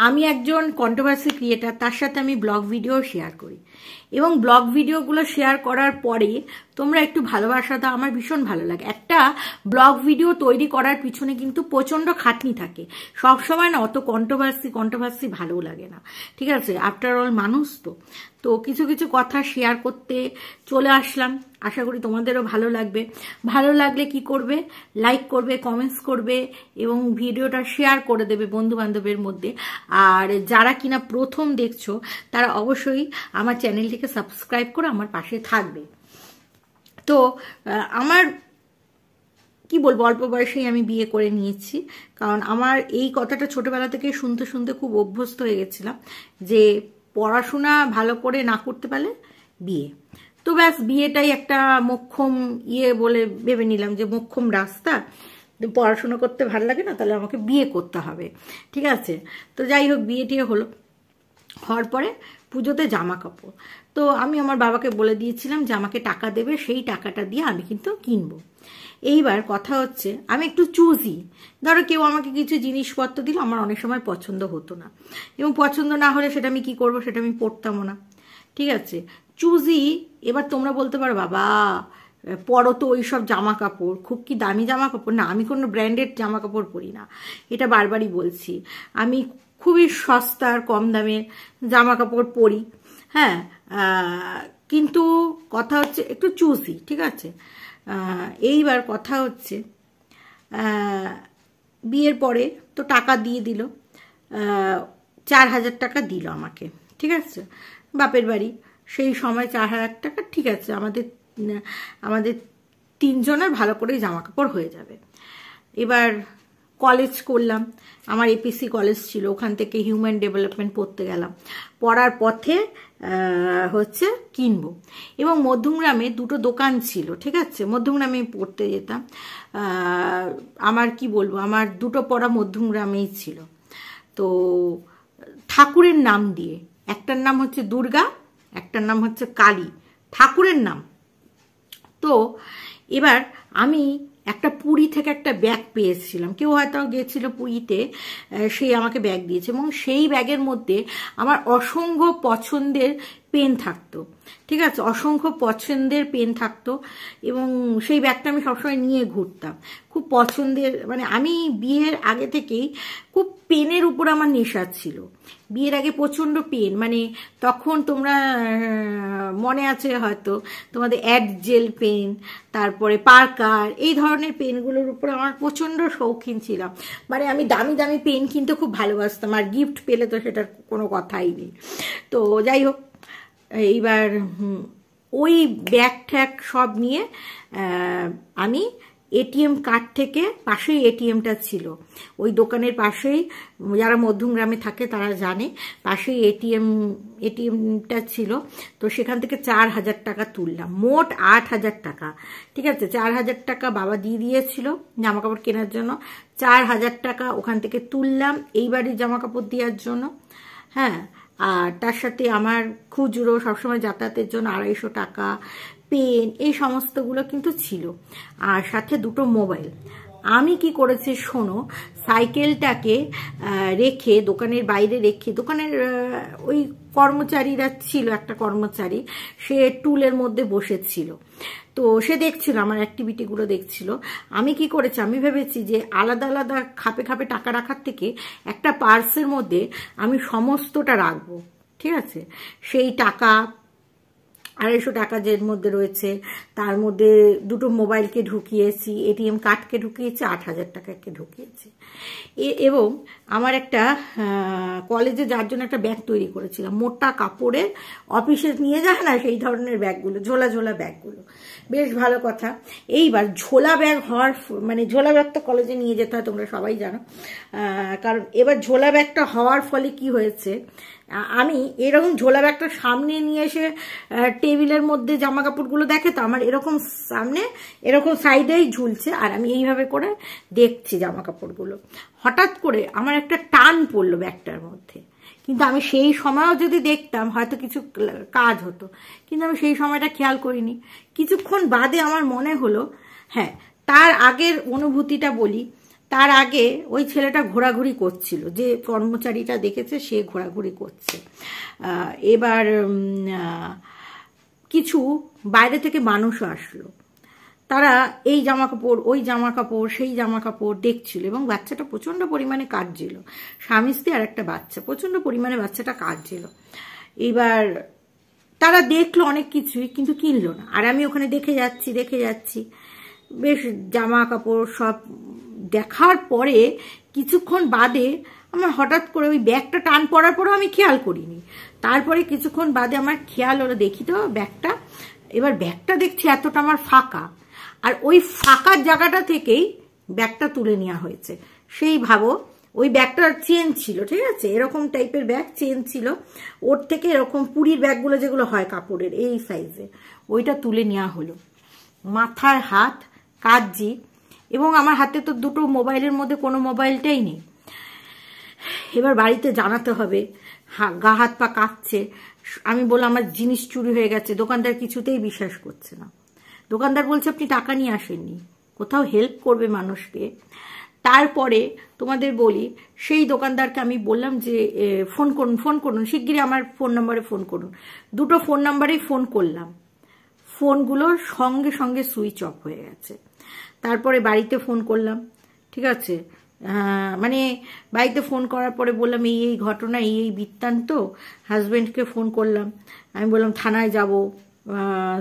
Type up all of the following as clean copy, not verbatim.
আমি একজন controversy creator, তার সাথে আমি ব্লগ ভিডিও শেয়ার করি এবং ব্লগ ভিডিওগুলো শেয়ার করার পরে তোমরা একটু ভালোবাসা দাও, আমার ভীষণ ভালো লাগে। একটা ব্লগ ভিডিও তৈরি করার পিছনে কিন্তু প্রচণ্ড খাটনি থাকে, সবসময় না অত কন্ট্রোভার্সি ভালো লাগে না, ঠিক আছে? আফটার অল মানুষ তো কিছু কিছু কথা শেয়ার করতে চলে আসলাম। আশা করি তোমাদেরও ভালো লাগবে। ভালো লাগলে কি করবে? লাইক করবে, কমেন্টস করবে এবং ভিডিওটা শেয়ার করে দেবে বন্ধু বান্ধবের মধ্যে। আর যারা কিনা প্রথম দেখছো তারা অবশ্যই আমার চ্যানেলটিকে সাবস্ক্রাইব করে আমার পাশে থাকবে। তো আমার কি বলবো, অল্প বয়সেই আমি বিয়ে করে নিয়েছি, কারণ আমার এই কথাটা ছোটবেলা থেকে শুনতে শুনতে খুব অভ্যস্ত হয়ে গেছিলাম যে পড়াশোনা ভালো করে না করতে পারলে বিয়ে। তো ব্যাস, বিয়েটাই একটা মোক্ষম বলে ভেবে নিলাম যে মোক্ষম রাস্তা, পড়াশোনা করতে ভালো লাগে না, তাহলে আমাকে বিয়ে করতে হবে, ঠিক আছে? তো যাই হোক, বিয়ে টিয়ে হলো। হওয়ার পরে পুজোতে জামা কাপড়, তো আমি আমার বাবাকে বলে দিয়েছিলাম যে আমাকে টাকা দেবে, সেই টাকাটা দিয়ে আমি কিন্তু কিনবো। এইবার কথা হচ্ছে, আমি একটু চুজি, ধরো কেউ আমাকে কিছু জিনিসপত্র দিল, আমার অনেক সময় পছন্দ হতো না, এবং পছন্দ না হলে সেটা আমি কি করব, সেটা আমি পরতামও না, ঠিক আছে? চুজি। এবার তোমরা বলতে পারো, বাবা পরো তো ওই সব জামা কাপড়, খুব কি দামি জামা কাপড়? না, আমি কোনো ব্র্যান্ডেড জামা কাপড় পরি না, এটা বারবারই বলছি। আমি খুবই সস্তার কম দামের জামা কাপড় পরি, হ্যাঁ, কিন্তু কথা হচ্ছে একটু চুজি, ঠিক আছে? এইবার কথা হচ্ছে, বিয়ের পরে তো টাকা দিয়ে দিল, 4,000 টাকা দিল আমাকে, ঠিক আছে? বাপের বাড়ি সেই সময় 4,000 টাকা, ঠিক আছে, আমাদের তিনজনের ভালো করে জামা কাপড় হয়ে যাবে। এবার কলেজ করলাম, আমার এপিসি কলেজ ছিল, ওখান থেকে হিউম্যান ডেভেলপমেন্ট পড়তে গেলাম। পড়ার পথে হচ্ছে কিনবো, এবং মধ্যমগ্রামে দুটো দোকান ছিল, ঠিক আছে? মধ্যমগ্রামে পড়তে যেতাম। আমার কি বলবো, আমার দুটো পড়া মধ্যমগ্রামেই ছিল। তো ঠাকুরের নাম দিয়ে, একটার নাম হচ্ছে দুর্গা, একটার নাম হচ্ছে কালী, ঠাকুরের নাম। তো এবার আমি একটা পুরী থেকে একটা ব্যাগ পেয়েছিলাম, কেউ হয়তো গিয়েছিল পুরীতে, সে আমাকে ব্যাগ দিয়েছে, এবং সেই ব্যাগের মধ্যে আমার অসংখ্য পছন্দের পেন থাকতো, ঠিক আছে? অসংখ্য পছন্দের পেন থাকতো, এবং সেই ব্যাগটা আমি সবসময় নিয়ে ঘুরতাম। খুব পছন্দের, মানে আমি বিয়ের আগে থেকেই খুব পেনের উপর আমার নেশা ছিল। বিয়ের আগে প্রচণ্ড পেন, মানে তখন তোমরা মনে আছে হয়তো তোমাদের অ্যাড জেল পেন, তারপরে পার্কার, এই ধরনের পেনগুলোর উপর আমার প্রচণ্ড শৌখিন ছিলাম। মানে আমি দামি দামি পেন কিনতে খুব ভালোবাসতাম, আর গিফট পেলে তো সেটার কোনো কথাই নেই। তো যাই হোক, এইবার ওই ব্যাগ ট্যাগ সব নিয়ে আমি এটিএম কার্ড থেকে, পাশেই এটিএমটা ছিল, ওই দোকানের পাশেই, যারা মধ্যমগ্রামে থাকে তারা জানে, পাশেই এটিএমটা ছিল। তো সেখান থেকে 4,000 টাকা তুললাম, মোট 8,000 টাকা, ঠিক আছে? 4,000 টাকা বাবা দিয়ে দিয়েছিল জামা কাপড় কেনার জন্য, 4,000 টাকা ওখান থেকে তুললাম এইবারই জামা কাপড় দেওয়ার জন্য, হ্যাঁ। আর তার সাথে আমার খুচরো সবসময় যাতায়াতের জন্য 250 টাকা, পেন, এই সমস্তগুলো কিন্তু ছিল, আর সাথে দুটো মোবাইল। আমি কি করেছি শোনো, সাইকেলটাকে রেখে, দোকানের বাইরে রেখে, দোকানের ওই কর্মচারীরা ছিল, একটা কর্মচারী সে টুলের মধ্যে বসেছিল, তো সে দেখছিল আমার অ্যাক্টিভিটিগুলো দেখছিল। আমি কি করেছি, আমি ভেবেছি যে আলাদা আলাদা খাপে খাপে টাকা রাখার থেকে একটা পার্সের মধ্যে আমি সমস্তটা রাখবো, ঠিক আছে? সেই টাকা 250 টাকা যের মধ্যে রয়েছে, তার মধ্যে দুটো মোবাইলকে ঢুকিয়েছি, এটিএম কার্ডকে ঢুকিয়েছি, 8,000 টাকাকে ঢুকিয়েছি, এবং আমার একটা কলেজে যার জন্য একটা ব্যাগ তৈরি করেছিলাম, মোটা কাপড়ের, অফিসে নিয়ে যায় না সেই ধরনের ব্যাগগুলো, ঝোলা ঝোলা ব্যাগগুলো, বেশ ভালো কথা। এইবার ঝোলা ব্যাগ হওয়ার, মানে ঝোলা ব্যাগটা কলেজে নিয়ে যেতে হয়, তোমরা সবাই জানো, কারণ এবার ঝোলা ব্যাগটা হওয়ার ফলে কি হয়েছে, আমি এরকম ঝোলা ব্যাগটা সামনে নিয়ে এসে টেবিলের মধ্যে জামা কাপড়গুলো দেখে, তো আমার এরকম সামনে এরকম সাইডেই ঝুলছে, আর আমি এইভাবে করে দেখছি জামা কাপড়গুলো। হঠাৎ করে আমার একটা টান পড়লো ব্যাগটার মধ্যে, কিন্তু আমি সেই সময়ও যদি দেখতাম হয়তো কিছু কাজ হতো, কিন্তু আমি সেই সময়টা খেয়াল করিনি। কিছুক্ষণ বাদে আমার মনে হলো, হ্যাঁ, তার আগের অনুভূতিটা বলি, তার আগে ওই ছেলেটা ঘোরাঘুরি করছিল, যে কর্মচারীটা দেখেছে সে ঘোরাঘুরি করছে। এবার কিছু বাইরে থেকে মানুষও আসলো, তারা এই জামা কাপড়, ওই জামা কাপড়, সেই জামা কাপড় দেখছিল, এবং বাচ্চাটা প্রচণ্ড পরিমাণে কাঁদছিল, স্বামী স্ত্রী আর একটা বাচ্চা, প্রচণ্ড পরিমাণে বাচ্চাটা কাঁদছিল। এবার তারা দেখলো অনেক কিছুই, কিন্তু কিনলো না। আর আমি ওখানে দেখে যাচ্ছি বেশ জামা কাপড় সব দেখার পরে কিছুক্ষণ বাদে আমার হঠাৎ করে ওই ব্যাগটা টান পড়ার পরেও আমি খেয়াল করিনি। তারপরে কিছুক্ষণ বাদে আমার খেয়াল হলো, দেখি তো ব্যাগটা, এবার ব্যাগটা দেখছি এতটা আমার ফাঁকা, আর ওই ফাঁকার জায়গাটা থেকেই ব্যাগটা তুলে নেওয়া হয়েছে। সেই ভাবো ওই ব্যাগটার চেন ছিল, ঠিক আছে, এরকম টাইপের ব্যাগ, চেন ছিল, ওর থেকে এরকম পুরীর ব্যাগগুলো যেগুলো হয় কাপড়ের এই সাইজে, ওইটা তুলে নেওয়া হলো। মাথায় হাত কাঁদছি, এবং আমার হাতে তো দুটো মোবাইলের মধ্যে কোনো মোবাইলটাই নেই। এবার বাড়িতে জানাতে হবে, গা হাত পা কাঁপছে। আমি বললাম আমার জিনিস চুরি হয়ে গেছে, দোকানদার কিছুতেই বিশ্বাস করছে না। দোকানদার বলছে আপনি টাকা নিয়ে আসেননি, কোথাও হেল্প করবে মানুষকে। তারপরে তোমাদের বলি, সেই দোকানদারকে আমি বললাম যে ফোন করুন শিগগিরই, আমার ফোন নাম্বারে ফোন করুন। দুটো ফোন নাম্বারেই ফোন করলাম, ফোনগুলো সঙ্গে সঙ্গে সুইচ অফ হয়ে গেছে। তারপরে বাড়িতে ফোন করলাম, ঠিক আছে, মানে বাড়িতে ফোন করার পরে বললাম এই ঘটনা, এই বৃত্তান্ত। হাজব্যান্ডকে ফোন করলাম, আমি বললাম থানায় যাব,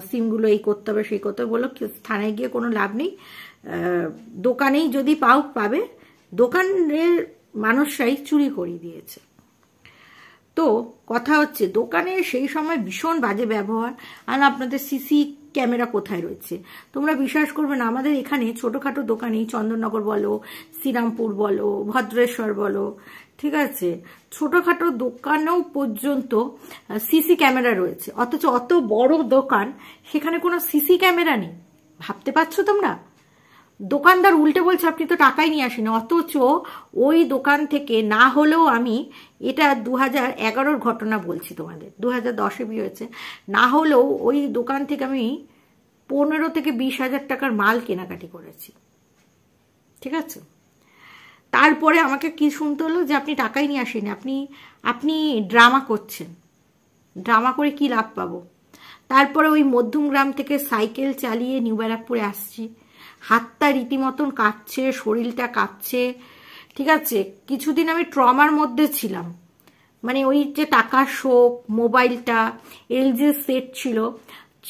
সিমগুলো এই করতে হবে সেই করতে হবে। বললো থানায় গিয়ে কোনো লাভ নেই, দোকানেই যদি পাবে, দোকানের মানুষরাই চুরি করে দিয়েছে। তো কথা হচ্ছে দোকানে সেই সময় ভীষণ বাজে ব্যবহার। আর আপনাদের সিসি ক্যামেরা কোথায় রয়েছে তোমরা বিশ্বাস করবে না, আমাদের এখানে ছোটখাটো দোকানেই, চন্দননগর বলো, শ্রীরামপুর বলো, ভদ্রেশ্বর বলো, ঠিক আছে, ছোটখাটো দোকানেও পর্যন্ত সিসি ক্যামেরা রয়েছে, অথচ অত বড় দোকান সেখানে কোনো সিসি ক্যামেরা নেই। ভাবতে পারছো তোমরা? দোকানদার উল্টে বলছে আপনি তো টাকাই নিয়ে আসেন, অথচ ওই দোকান থেকে না হলেও, আমি এটা 2011-র ঘটনা বলছি তোমাদের, 2010-এ বিয়ে হয়েছে, না হলেও ওই দোকান থেকে আমি 15 থেকে 20 হাজার টাকার মাল কেনাকাটি করেছি, ঠিক আছে। তারপরে আমাকে কি শুনতে হলো যে আপনি টাকাই নিয়ে আসেন, আপনি ড্রামা করছেন, ড্রামা করে কি লাভ পাবো। তারপরে ওই মধ্যমগ্রাম থেকে সাইকেল চালিয়ে নিউ ব্যারাকপুরে আসছি, হাতটা রীতিমতন কাঁপছে, শরীরটা কাঁপছে, ঠিক আছে। কিছুদিন আমি ট্রমার মধ্যে ছিলাম, মানে ওই যে টাকার শোক, মোবাইলটা, LG সেট ছিল,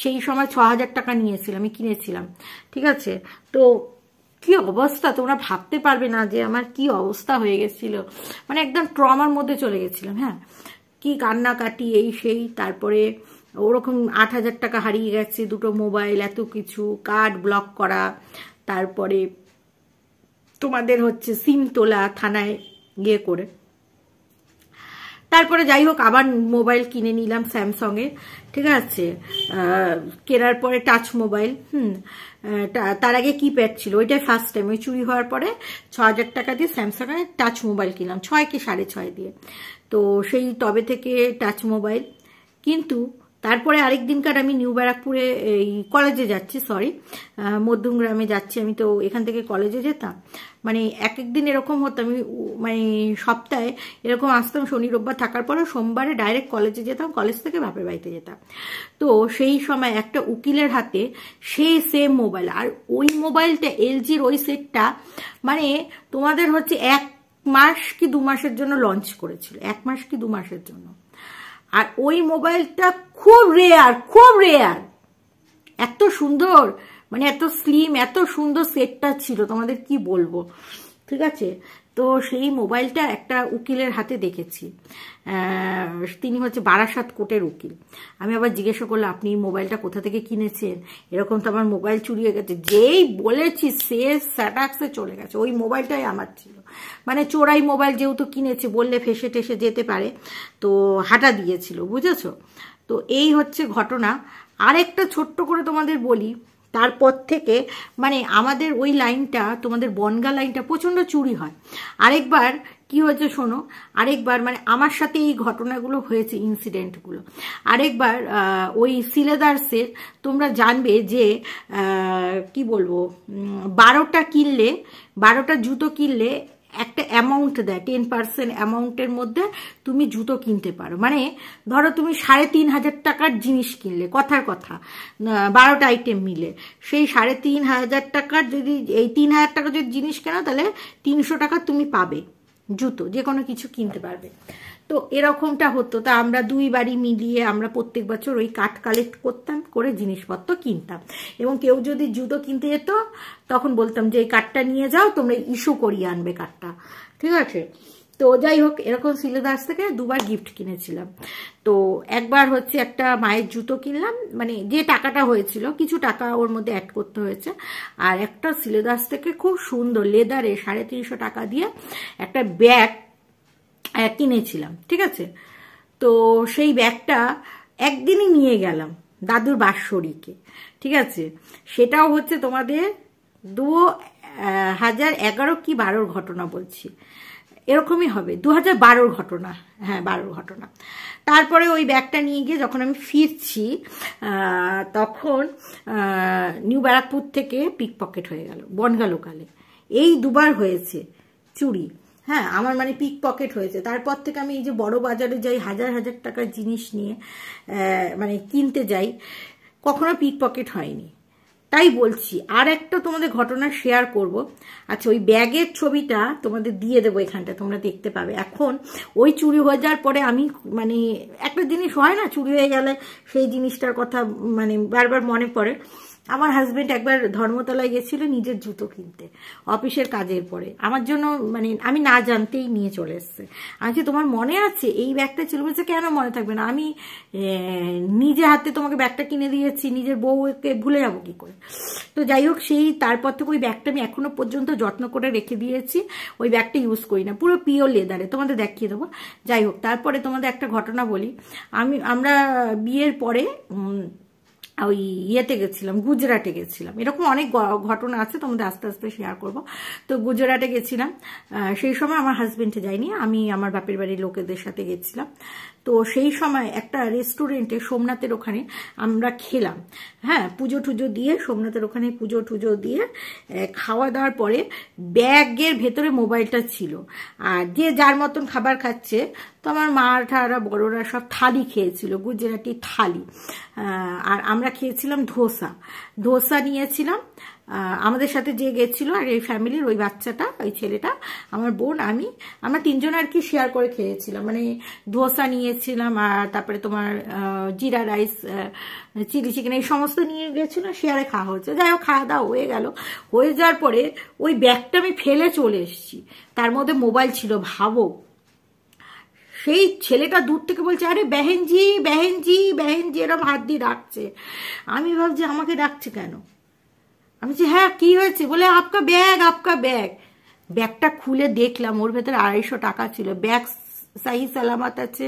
সেই সময় 6,000 টাকা নিয়েছিলাম, আমি কিনেছিলাম, ঠিক আছে। তো কি অবস্থা তোমরা ভাবতে পারবে না যে আমার কি অবস্থা হয়ে গেছিল, মানে একদম ট্রমার মধ্যে চলে গেছিলাম। হ্যাঁ, কি কান্নাকাটি এই সেই। তারপরে ওরকম 8,000 টাকা হারিয়ে গেছে, দুটো মোবাইল, এত কিছু, কার্ড ব্লক করা, তারপরে তোমাদের হচ্ছে সিম তোলা থানায় গিয়ে করে। তারপরে যাই হোক আবার মোবাইল কিনে নিলাম স্যামসংয়ের, ঠিক আছে। কেনার পরে টাচ মোবাইল, তার আগে কিপ্যাড ছিল, ওইটাই ফার্স্ট টাইম। ওই চুরি হওয়ার পরে 6,000 টাকা দিয়ে স্যামসাংয়ের টাচ মোবাইল কিনলাম, 6 কি 6.5 দিয়ে। তো সেই তবে থেকে টাচ মোবাইল। কিন্তু তারপরে আরেক দিনকার আমি নিউ ব্যারাকপুরে এই কলেজে যাচ্ছি, মধ্যমগ্রামে যাচ্ছি, আমি তো এখান থেকে কলেজে যেতাম, মানে এক একদিন এরকম হতো, আমি মানে সপ্তাহে এরকম আসতাম, শনি রোববার থাকার পরে সোমবারে ডাইরেক্ট কলেজে যেতাম, কলেজ থেকে বাপের বাড়িতে যেতাম। তো সেই সময় একটা উকিলের হাতে সেই সেম মোবাইল, আর ওই মোবাইলটা LGর ওই সেটটা মানে তোমাদের হচ্ছে 1 মাস কি 2 মাসের জন্য লঞ্চ করেছিল, 1 মাস কি 2 মাসের জন্য। আর ওই মোবাইলটা খুব রেয়ার, এত সুন্দর, মানে এত স্লিম, এত সুন্দর সেটটা ছিল, তোমাদের কি বলবো, ঠিক আছে। তো সেই মোবাইলটা একটা উকিলের হাতে দেখেছি, তিনি হচ্ছে বারাসাত কোর্টের উকিল। আমি আবার জিজ্ঞাসা করলাম আপনি মোবাইলটা কোথা থেকে কিনেছেন, এরকম তো আমার মোবাইল চুরি হয়ে গেছে। যেই বলেছি সে স্যাটাক্সে চলে গেছে, ওই মোবাইলটাই আমার ছিল, মানে চোরাই মোবাইল যেহেতু কিনেছে, বললে ফেসে টেসে যেতে পারে, তো হাঁটা দিয়েছিল, বুঝেছো। তো এই হচ্ছে ঘটনা। আরেকটা ছোট্ট করে তোমাদের বলি, তারপর থেকে মানে আমাদের ওই লাইনটা, তোমাদের বনগা লাইনটা প্রচণ্ড চুরি হয়। আরেকবার কি হয়েছে শোনো, আরেকবার মানে আমার সাথে এই ঘটনাগুলো হয়েছে, ইনসিডেন্টগুলো। আরেকবার ওই সিলেদার্সের তোমরা জানবে যে কি বলবো, 12টা জুতো কিনলে একটা অ্যামাউন্ট দেয়, 10% অ্যামাউন্টের মধ্যে তুমি জুতো কিনতে পারো। মানে ধরো তুমি 3,500 টাকার জিনিস কিনলে, কথার কথা, 12টা আইটেম মিলে, সেই 3,500 টাকার যদি, এই 3,000 টাকা যদি জিনিস কেনো তাহলে 300 টাকা তুমি পাবে জুতো, যে কোনো কিছু কিনতে পারবে। তো এরকমটা হতো। তা আমরা দুই বাড়ি মিলিয়ে আমরা প্রত্যেক বছর ওই কার্ড কালেক্ট করতাম, করে জিনিসপত্র কিনতাম। এবং কেউ যদি জুতো কিনতে যেত তখন বলতাম যে এই কার্ডটা নিয়ে যাও, তোমরা ইস্যু করিয়ে আনবে কার্ডটা, ঠিক আছে। তো যাই হোক, এরকম সিলেদার্স থেকে দুবার গিফট কিনেছিলাম। তো একবার হচ্ছে একটা মায়ের জুতো কিনলাম, মানে যে টাকাটা হয়েছিল কিছু টাকা ওর মধ্যে অ্যাড করতে হয়েছে। আর একটা সিলেদার্স থেকে খুব সুন্দর লেদারে 350 টাকা দিয়ে একটা ব্যাগ কিনেছিলাম, ঠিক আছে। তো সেই ব্যাগটা একদিনই নিয়ে গেলাম দাদুর বাৎসরিকে, ঠিক আছে। সেটাও হচ্ছে তোমাদের 2011 কি 12 ঘটনা বলছি, এরকমই হবে, 2012 ঘটনা, হ্যাঁ 12 ঘটনা। তারপরে ওই ব্যাগটা নিয়ে গিয়ে যখন আমি ফিরছি তখন নিউ ব্যারাকপুর থেকে পিক পকেট হয়ে গেল বনগা লোকালে। এই দুবার হয়েছে চুরি, হ্যাঁ আমার মানে পিক পকেট হয়েছে। তারপর থেকে আমি এই যে বড় বাজারে যাই, হাজার হাজার টাকার জিনিস নিয়ে মানে কিনতে যাই, কখনো পিক পকেট হয়নি। তাই বলছি, আর একটা তোমাদের ঘটনা শেয়ার করব। আচ্ছা, ওই ব্যাগের ছবিটা তোমাদের দিয়ে দেবো এখানটা, তোমরা দেখতে পাবে। এখন ওই চুরি হয়ে যাওয়ার পরে আমি মানে একটা জিনিস হয় না, চুরি হয়ে গেলে সেই জিনিসটার কথা মানে বারবার মনে পড়ে। আমার হাজবেন্ড একবার ধর্মতলায় গেছিল নিজের জুতো কিনতে অফিসের কাজের পরে, আমার জন্য মানে আমি না জানতেই নিয়ে চলে এসছে। আমি তোমার মনে আছে এই ব্যাগটা ছিল? বলছে কেন মনে থাকবে না, আমি নিজে হাতে তোমাকে ব্যাগটা কিনে দিয়েছি, নিজের বউকে ভুলে যাবো কি করে। তো যাই হোক, সেই তারপর থেকে ওই ব্যাগটা আমি এখনো পর্যন্ত যত্ন করে রেখে দিয়েছি। ওই ব্যাগটা ইউজ করি না, পুরো পিওর লেদারে, তোমাদের দেখিয়ে দেবো। যাই হোক, তারপরে তোমাদের একটা ঘটনা বলি। আমরা বিয়ের পরে ওই ইয়েতে গেছিলাম, গুজরাটে গেছিলাম। এরকম অনেক ঘটনা আছে, তোমাদের আস্তে আস্তে শেয়ার করব। তো গুজরাটে গেছিলাম, সেই সময় আমার হাজবেন্ডে যায়নি, আমি আমার বাপের বাড়ির লোকেদের সাথে গেছিলাম। তো সেই সময় একটা রেস্টুরেন্টে সোমনাথের ওখানে আমরা খেলাম, হ্যাঁ পুজো টুজো দিয়ে, সোমনাথের ওখানে পুজো টুজো দিয়ে খাওয়া দাওয়ার পরে ব্যাগের ভেতরে মোবাইলটা ছিল। আর যে যার মতন খাবার খাচ্ছে, তো আমার মা ঠারা বড়রা সব থালি খেয়েছিল, গুজরাটি থালি। আর আমরা খেয়েছিলাম ধোসা নিয়েছিলাম। আমাদের সাথে যে গেছিল আর এই ফ্যামিলির ওই বাচ্চাটা, ওই ছেলেটা, আমার বোন, আমরা তিনজন আর কি শেয়ার করে খেয়েছিলাম। মানে ধোসা নিয়েছিলাম, আর তারপরে তোমার জিরা রাইস, চিলি চিকেন, এই সমস্ত নিয়ে গেছিল, শেয়ারে খাওয়া হচ্ছে। যাই হোক, খাওয়া দাওয়া হয়ে গেল। হয়ে যাওয়ার পরে ওই ব্যাগটা আমি ফেলে চলে এসেছি, তার মধ্যে মোবাইল ছিল। ভাবো, সেই ছেলেটা দূর থেকে বলছে আরে বেহেনজি বেহেনজি বেহেনজি, এরকম হাত দিয়ে ডাকছে। আমি ভাবছি আমাকে ডাকছে কেন। আমি বলছি হ্যাঁ কি হয়েছে, বলে আপকা ব্যাগ আপকা ব্যাগ। ব্যাগটা খুলে দেখলাম ওর ভেতরে 250 টাকা ছিল। ব্যাগ সাহি সালামত আছে,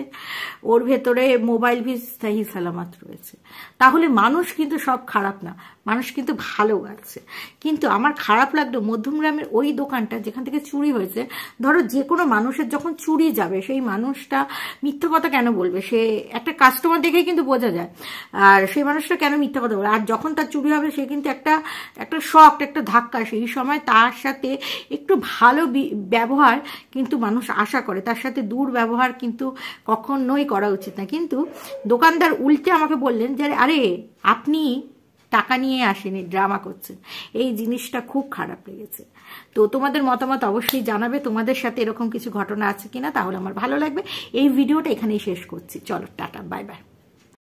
ওর ভেতরে মোবাইল ভি সাহি সালামত রয়েছে। তাহলে মানুষ কিন্তু সব খারাপ না, মানুষ কিন্তু ভালো আছে। কিন্তু আমার খারাপ লাগলো মধ্যমগ্রামের ওই দোকানটা যেখান থেকে চুরি হয়েছে। ধরো যে কোনো মানুষের যখন চুরি যাবে, সেই মানুষটা মিথ্যা কথা কেন বলবে? সে একটা কাস্টমার দেখেই কিন্তু বোঝা যায়। আর সেই মানুষটা কেন মিথ্যা কথা বলবে? আর যখন তার চুরি হবে, সে কিন্তু একটা শক, একটা ধাক্কা। সেই সময় তার সাথে একটু ভালো ব্যবহার কিন্তু মানুষ আশা করে, তার সাথে দুর্ব্যবহার কিন্তু কখনোই করা উচিত না। কিন্তু দোকানদার উল্টে আমাকে বললেন যে আরে আপনি টাকা নিয়ে আসেনি, ড্রামা করছেন। এই জিনিসটা খুব খারাপ লেগেছে। তো তোমাদের মতামত অবশ্যই জানাবে, তোমাদের সাথে এরকম কিছু ঘটনা আছে কিনা, তাহলে আমার ভালো লাগবে। এই ভিডিওটা এখানেই শেষ করছি, চলো টাটা, বাই বাই।